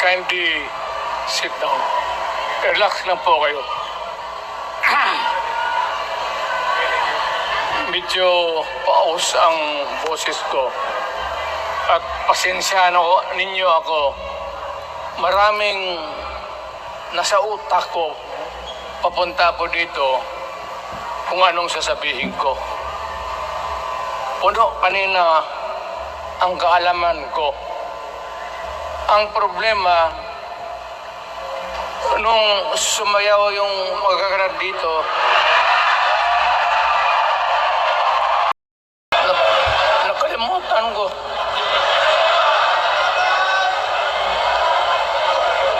kindly sit down. Relax lang po kayo. Medyo paus ang boses ko. At pasensya ninyo ako. Maraming nasa utak ko. Papunta ako dito kung anong sasabihin ko. Puno kanina ang kaalaman ko. Ang problema, nung sumayaw yung magkakarad dito, nakalimutan ko.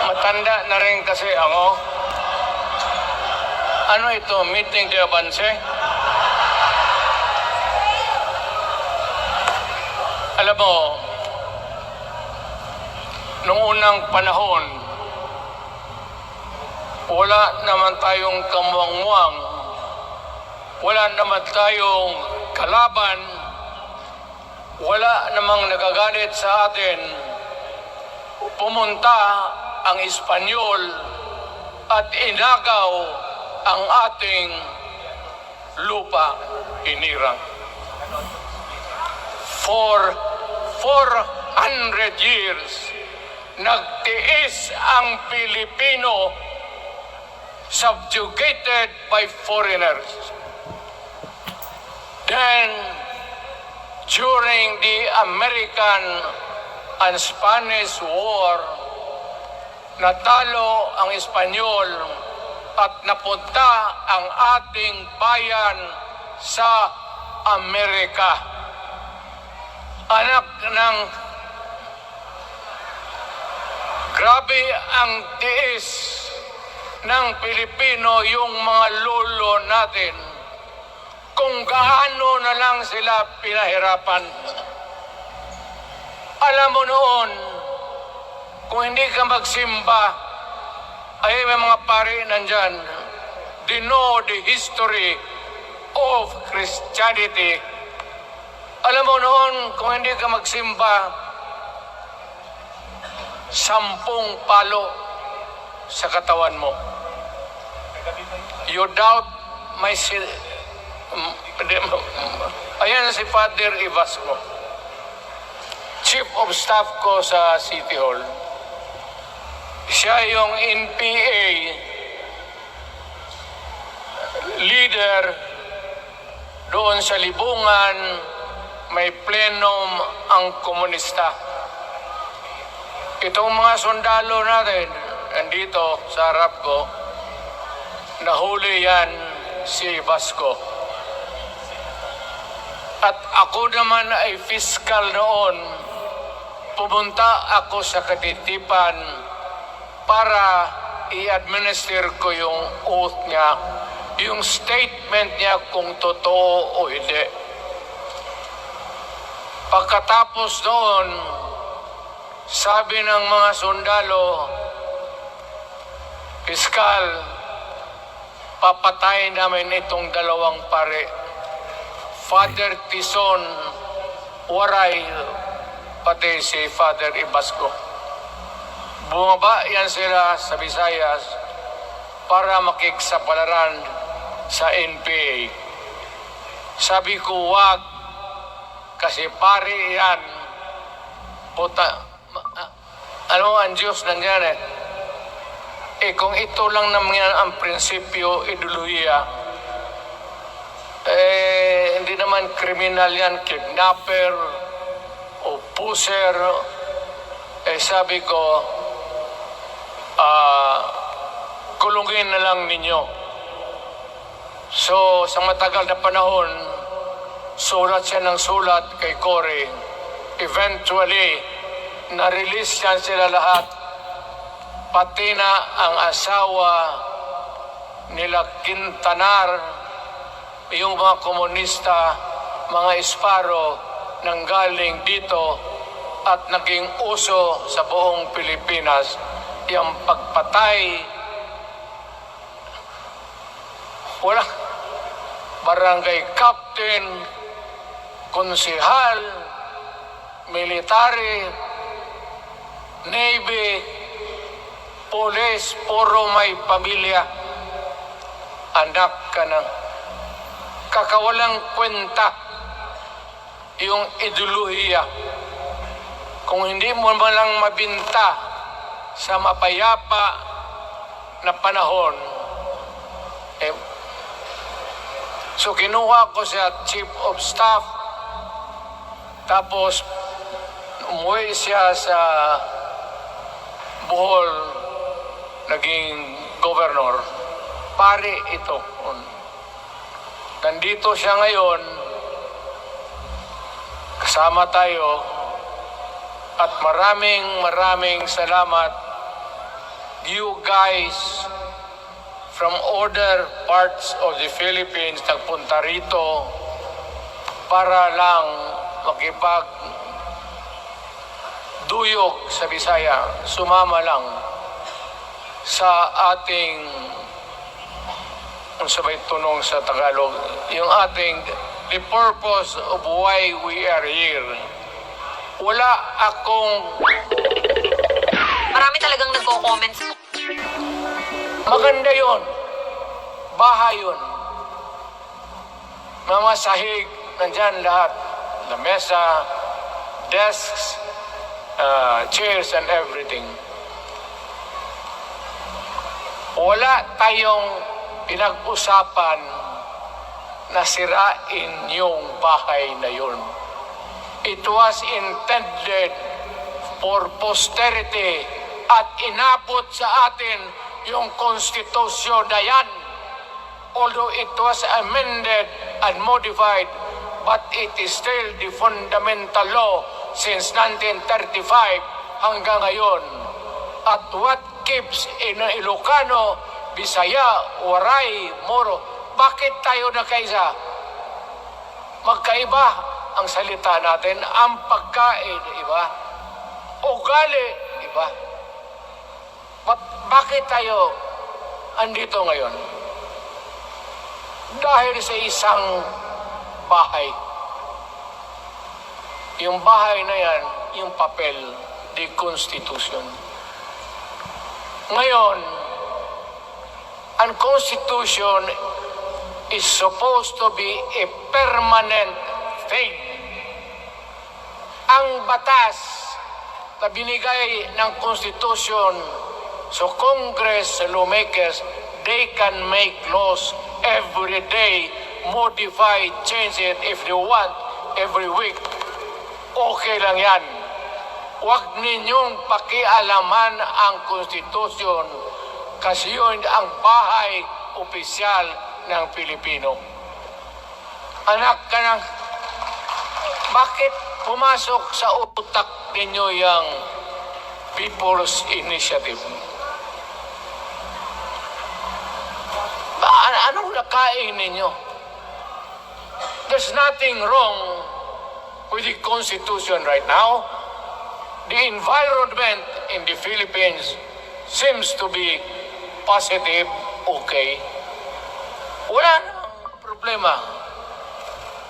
Matanda na rin kasi ako. Ano ito? Meeting de avance? Alam mo, nung unang panahon, wala naman tayong kamuang-muang, wala naman tayong kalaban, wala namang nagagalit sa atin. Pumunta ang Espanyol at inagaw ang ating lupa, hinirang. For 400 years, nagtiis ang Pilipino, subjugated by foreigners. Then, during the American and Spanish War, natalo ang Espanyol at napunta ang ating bayan sa Amerika. Anak ng grabe ang tiis ng Pilipino, yung mga lolo natin, kung gaano na lang sila pinahirapan. Alam mo noon, kung hindi ka magsimba, ay may mga pari nandyan, they know the history of Christianity. Alam mo noon, kung hindi ka magsimba, 10 palo sa katawan mo. You doubt my ayan si Father Ibasco, Chief of Staff ko sa City Hall. Siya yung NPA leader doon sa Libungan. May plenum ang komunista. Itong mga sundalo natin, nandito sa harap ko, nahuli yan si Vasco. At ako naman ay fiscal noon. Pumunta ako sa Katitipan para i-administer ko yung oath niya, yung statement niya kung totoo o hindi. Pagkatapos noon, sabi ng mga sundalo, Piskal, papatayin namin itong 2 pare. Father Tison, Waray, pati si Father Ibasco. Bumaba yan sila sa Visayas para makiksapalaran sa NPA. Sabi ko, wag, kasi pare yan, puta, ano ang Diyos nangyari? Kung ito lang naman ang prinsipyo, ideolohiya, hindi naman kriminal yan, kidnapper o puser. Sabi ko, kulungin na lang ninyo. So, sa matagal na panahon, sulat siya ng sulat kay Cory. Eventually, na-release yan sila lahat. Pati na ang asawa nila Quintanar, yung mga komunista, mga Esparo, nanggaling dito at naging uso sa buong Pilipinas. Yung pagpatay, wala. Barangay captain, konsehal, military, Navy, Pulis, puro may pamilya. Anak ka ng kakawalang kwenta yung ideolohiya. Kung hindi mo man lang mabinta sa mapayapa na panahon, so kinuha ko sa Chief of Staff, tapos umuwi siya sa Bohol, naging governor. Pare ito. Nandito siya ngayon, kasama tayo, at maraming salamat. You guys from other parts of the Philippines nagpunta rito para lang makipag-duyok sa Bisaya. Sumama lang sa ating, kung sabay tunong sa Tagalog, yung ating, the purpose of why we are here. Wala akong... Marami talagang nagko-comments. Maganda yon, bahay yun. Mga sahig, nandyan lahat. Lamesa, desks, chairs and everything. Wala tayong pinag-usapan na sirain yung bahay na yun. It was intended for posterity at inabot sa atin yung konstitusyon na yan. Although it was amended and modified, but it is still the fundamental law since 1935 hanggang ngayon. At what keeps in Ilocano, Bisaya, Waray, Moro, bakit tayo nagkaisa? Magkaiba ang salita natin, ang pagkain, iba. Ugali, iba. Bakit tayo andito ngayon? Dahil sa isang bahay. Yung bahay na yan, yung papel, the Constitution. Ngayon, ang Constitution is supposed to be a permanent thing. Ang batas na binigay ng Constitution sa Congress, sa lawmakers, they can make laws every day, modify, change it if they want, every week. Okay lang yan. Huwag ninyong pakialaman ang Constitution kasi yun ang bahay opisyal ng Pilipino. Anak ka ng... Bakit pumasok sa utak ninyo yung People's Initiative? Anong nakain ninyo? There's nothing wrong with the Constitution right now. The environment in the Philippines seems to be positive, okay. Wala nang problema.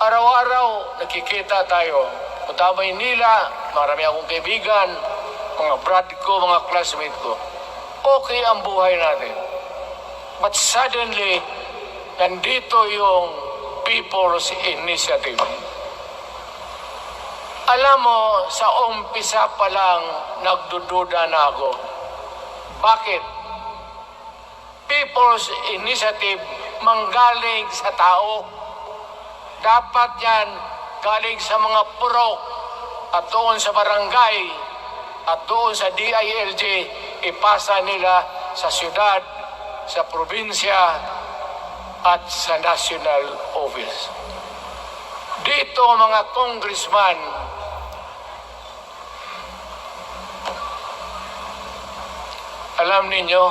Araw-araw nakikita tayo. Punta Maynila, marami akong kaibigan, mga brad ko, mga classmate ko. Okay ang buhay natin. But suddenly, nandito yung People's Initiative. Alam mo, sa umpisa pa lang, nagdududa na ako. Bakit? People's Initiative manggaling sa tao. Dapat yan galing sa mga purok at doon sa barangay at doon sa DILG, ipasa nila sa syudad, sa probinsya at sa national office. Dito mga congressman, alam ninyo,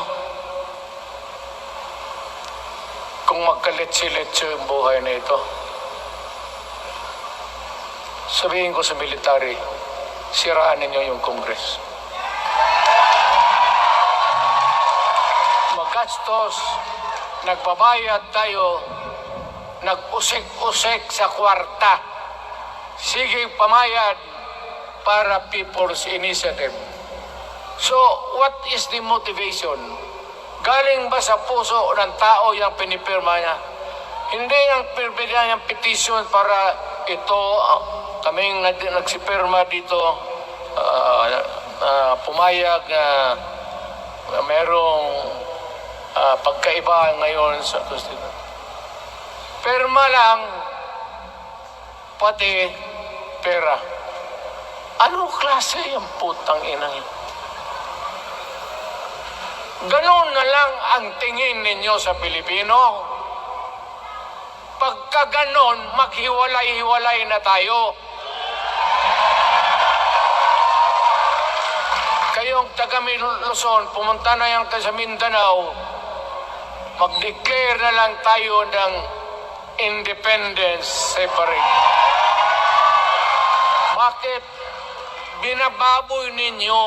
kung magkaletse-letse yung buhay na ito, sabihin ko sa military, siraan ninyo yung Congress. Magastos, nagbabayad tayo, nag-usik-usik sa kwarta. Sige pamayad para People's Initiative. So, what is the motivation? Galing ba sa puso ng tao yung pinipirma niya? Hindi yung pinipirma niyang petition para ito, kaming nagsipirma dito, pumayag na merong pagkaiba ngayon sa Constitution. Pirma lang, pati pera. Anong klase yung putang ina yun? Ganun na lang ang tingin ninyo sa Pilipino. Pagka ganon, maghiwalay-hiwalay na tayo. Kayong taga Luzon, pumunta na yan sa Mindanao, mag-declare na lang tayo ng independence separate. Bakit? Binababoy ninyo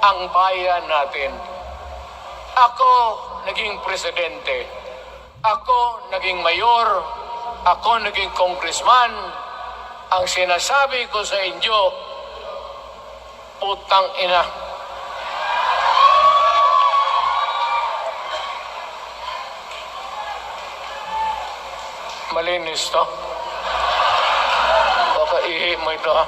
ang bayan natin. Ako naging presidente. Ako naging mayor. Ako naging congressman. Ang sinasabi ko sa inyo, putang ina. Malinis to. Baka ihi mo ito ha.